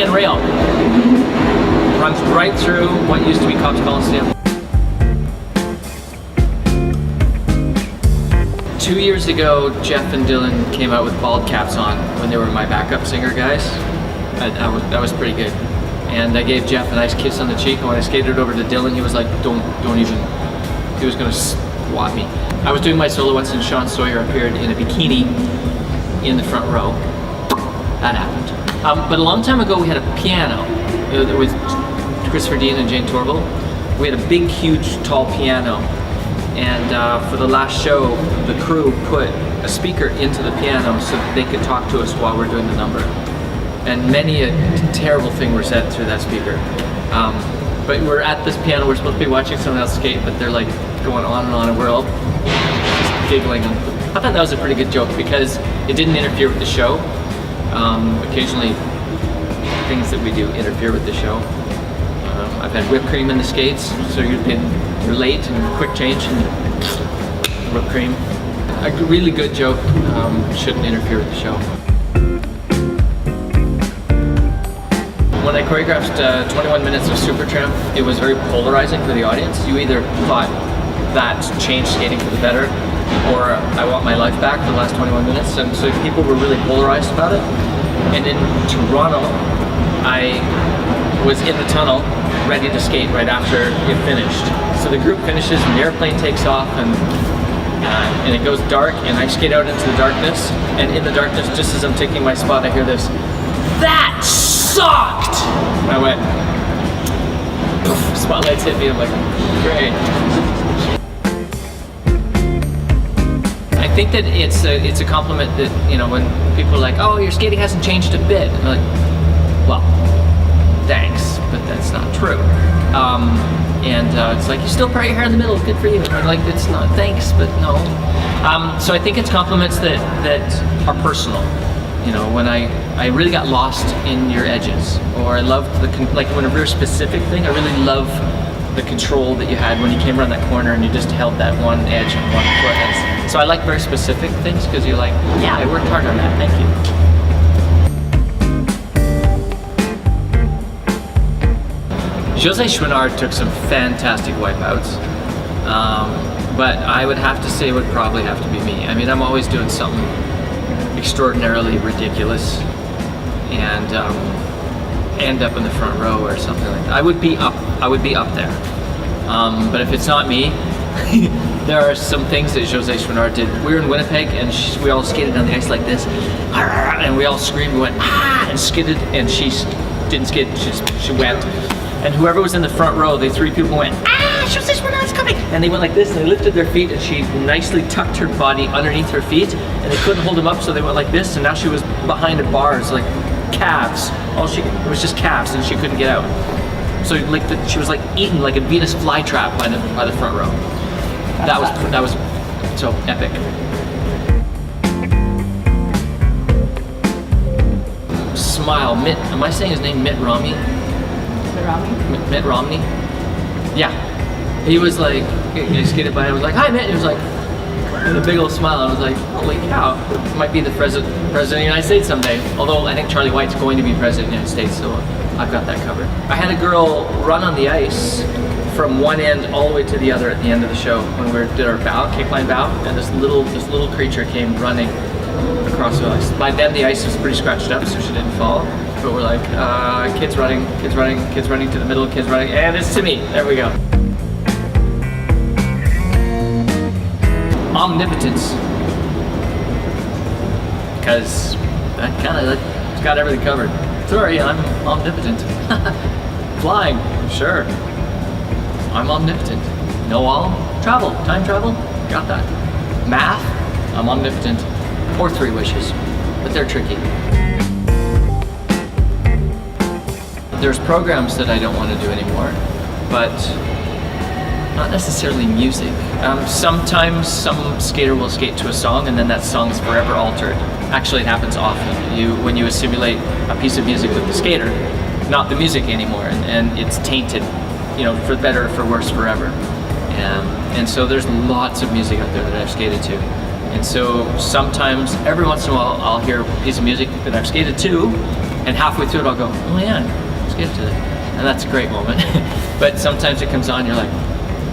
Tyan rail. Runs right through what used to be Cops Coliseum. 2 years ago, Jeff and Dylan came out with bald caps on when they were my backup singer guys. That was pretty good. And I gave Jeff a nice kiss on the cheek, and when I skated over to Dylan, he was like, don't even, he was gonna swat me. I was doing my solo once and Sean Sawyer appeared in a bikini in the front row. That happened. But a long time ago, we had a piano with Christopher Dean and Jane Torval. We had a big, huge, tall piano. And for the last show, the crew put a speaker into the piano so that they could talk to us while we're doing the number. And many a terrible thing were said through that speaker. But we're at this piano, we're supposed to be watching someone else skate, but they're like going on, and we're all just giggling. I thought that was a pretty good joke because it didn't interfere with the show. Occasionally, things that we do interfere with the show. I've had whipped cream in the skates, so you're late and quick change and whipped cream. A really good joke shouldn't interfere with the show. When I choreographed 21 minutes of Supertramp, it was very polarizing for the audience. You either thought that changed skating for the better, or I want my life back for the last 21 minutes, and so people were really polarized about it. And in Toronto, I was in the tunnel, ready to skate right after it finished. So the group finishes and the airplane takes off, and it goes dark, and I skate out into the darkness, and in the darkness, just as I'm taking my spot, I hear this, "That sucked!" And I went, poof, spotlights hit me, I'm like, great. I think that it's a compliment that, you know, when people are like, oh, your skating hasn't changed a bit. I'm like, well, thanks, but that's not true. It's like, you still part your hair in the middle, good for you. And I'm like, it's not, thanks, but no. So I think it's compliments that are personal. You know, when I really got lost in your edges, or I loved like when a very specific thing, I really love the control that you had when you came around that corner and you just held that one edge on one foot. And so I like very specific things because you're like, yeah, I worked hard on that, thank you. Jose Chouinard took some fantastic wipeouts, but I would have to say it would probably have to be me. I mean, I'm always doing something extraordinarily ridiculous and end up in the front row or something like that. I would be up there. But if it's not me, there are some things that Jose Chouinard did. We were in Winnipeg and we all skated down the ice like this, and we all screamed, we went, ah, and skidded, and she didn't skid, she went. And whoever was in the front row, the three people went, ah, Jose Chouinard's coming! And they went like this, and they lifted their feet, and she nicely tucked her body underneath her feet, and they couldn't hold them up, so they went like this, and now she was behind a bars, like calves. It was just calves, and she couldn't get out. So like she was like eaten like a Venus flytrap by the front row. That was so epic. Smile, am I saying his name Mitt Romney? Mitt Romney? Yeah. He was like, he skated by and I was like, hi Mitt! He was like, with a big old smile. I was like, holy cow, might be the president of the United States someday. Although I think Charlie White's going to be president of the United States, so I've got that covered. I had a girl run on the ice from one end all the way to the other at the end of the show when we did our bow, kick line bow, and this little creature came running across the ice. By then the ice was pretty scratched up, so she didn't fall. But we're like, kids running to the middle, kids running, and it's to me. There we go. Omnipotence. Because it's got everything covered. Sorry, I'm omnipotent. Flying, sure. I'm omnipotent. Know all. Travel, time travel, got that. Math, I'm omnipotent. Or 3 wishes, but they're tricky. There's programs that I don't want to do anymore, but not necessarily music. Sometimes some skater will skate to a song and then that song's forever altered. Actually, it happens often. When you assimilate a piece of music with the skater, not the music anymore, and it's tainted, you know, for better or for worse forever. And so there's lots of music out there that I've skated to. And so sometimes, every once in a while, I'll hear a piece of music that I've skated to, And halfway through it, I'll go, oh yeah, let's get to it. And that's a great moment. But sometimes it comes on, you're like,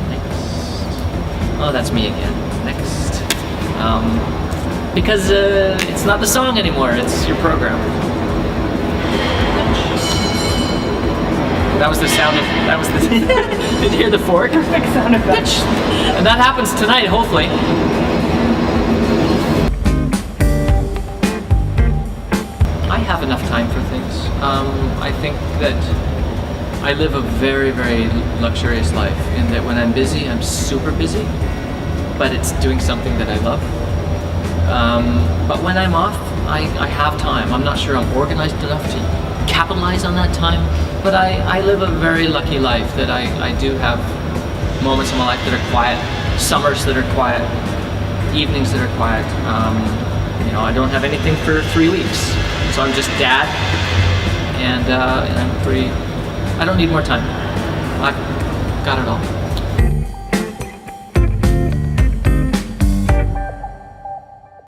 next. Oh, that's me again. Next. Because it's not the song anymore, it's your program. That was the sound of, that was the, did you hear the fork? Perfect sound effect. And that happens tonight, hopefully. I have enough time for things. I think that I live a very, very luxurious life in that when I'm busy, I'm super busy, but it's doing something that I love. But when I'm off, I have time. I'm not sure I'm organized enough to capitalize on that time, but I live a very lucky life that I do have moments in my life that are quiet, summers that are quiet, evenings that are quiet. You know, I don't have anything for 3 weeks, so I'm just dad, and I'm pretty, I don't need more time. I've got it all.